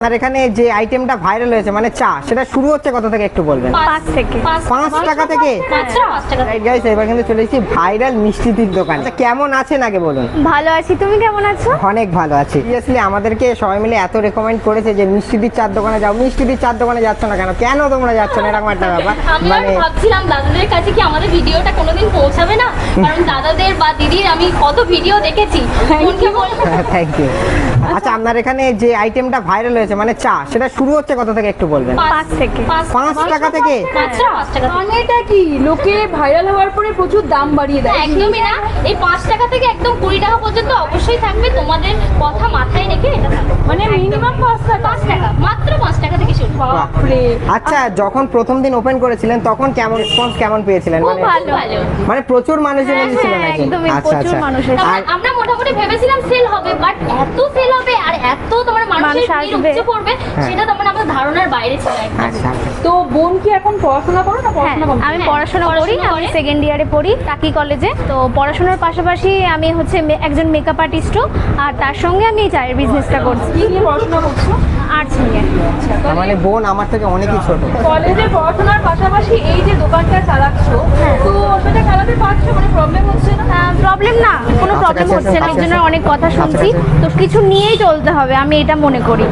আর এখানে যে আইটেমটা ভাইরাল হয়েছে মানে চা, সেটা শুরু হচ্ছে কত থেকে একটু বলবেন? 5 থেকে 5 টাকা থেকে। রাইট গাইস, এবার কিন্তু চলে এসেছি ভাইরাল মিষ্টির দোকান। আচ্ছা, কেমন আছেন আগে বলুন? ভালো আছি, তুমি কেমন আছো? অনেক ভালো আছি। সিরিয়াসলি আমাদেরকে সবাই মিলে এত রেকমেন্ড করেছে যে মিষ্টির চার দোকানে যাও, মিষ্টির চার দোকানে যাচ্ছ না কেন? কেন তোমরা যাচ্ছ না, এরকম একটা ব্যাপার। আমি ভাবছিলাম দাদাদের কাছে কি আমাদের ভিডিওটা কোনোদিন পৌঁছাবে না, কারণ দাদাদের বা দিদির আমি কত ভিডিও দেখেছি। Thank you. আচ্ছা, আপনার এখানে যে আইটেমটা ভাইরাল হয়েছে মানে চা, সেটা শুরু হচ্ছে কত থেকে একটু বলবেন? 5 থেকে 5 টাকা থেকে। মাত্র 5 টাকা। মানেটা কি? লোকে ভাইরাল হওয়ার পরে প্রচুর দাম বাড়িয়ে দেয়। একদমই না, এই 5 টাকা থেকে একদম 20 টাকা পর্যন্ত অবশ্যই থাকবে। তোমাদের কথা মাথায় রেখে এটা থাকবে। মানে মিনিমাম 5 টাকা। 5 টাকা, মাত্র 5 টাকা থেকে শুরু। বাপরে। আচ্ছা, যখন প্রথম দিন ওপেন করেছিলেন তখন কেমন রেসপন্স কেমন পেয়েছিলেন? খুব ভালো। মানে প্রচুর মানুষজন এসেছিলেন হ্যাঁ, নাকি? একদমই, আচ্ছা প্রচুর আচ্ছা। মানুষ এসেছে। আর আমরা মোটামুটি ভেবেছিলাম সেল হবে, বাট এত সেল হবে আর এত তোমার মানুষের মানুষ ভিড় আসবে। উপচে পড়বে, সেটা তোমার আমাদের ধারণার বাইরে ছিল একদম। আচ্ছা, তো বোন কি এখন পড়াশোনা করো না হ্যাঁ, পড়াশোনা করো? আমি পড়াশোনা করি, পড়াশোনা আমি করে? সেকেন্ড ইয়ারে পড়ি টাকি কলেজে। তো পড়াশোনার পাশাপাশি আমি হচ্ছে একজন মেকআপ আর্টিস্টও, আর তার সঙ্গে আমি এই চায়ের বিজনেসটা করছি। কি নিয়ে পড়াশোনা করছো? আর্টস নিয়ে। তার মানে বোন আমার থেকে অনেকই ছোট। কলেজে পড়াশোনার পাশাপাশি এই যে দোকানটা চালাচ্ছো, তো সেটা চালাতে পারছো? মানে প্রবলেম হচ্ছে না? প্রবলেম না, কোনো প্রবলেম কাছাকাছি হচ্ছে না। কাছাকাছি। একজনের অনেক কথা শুনছি, তো কিছু নিয়েই চলতে হবে, আমি এটা মনে করি।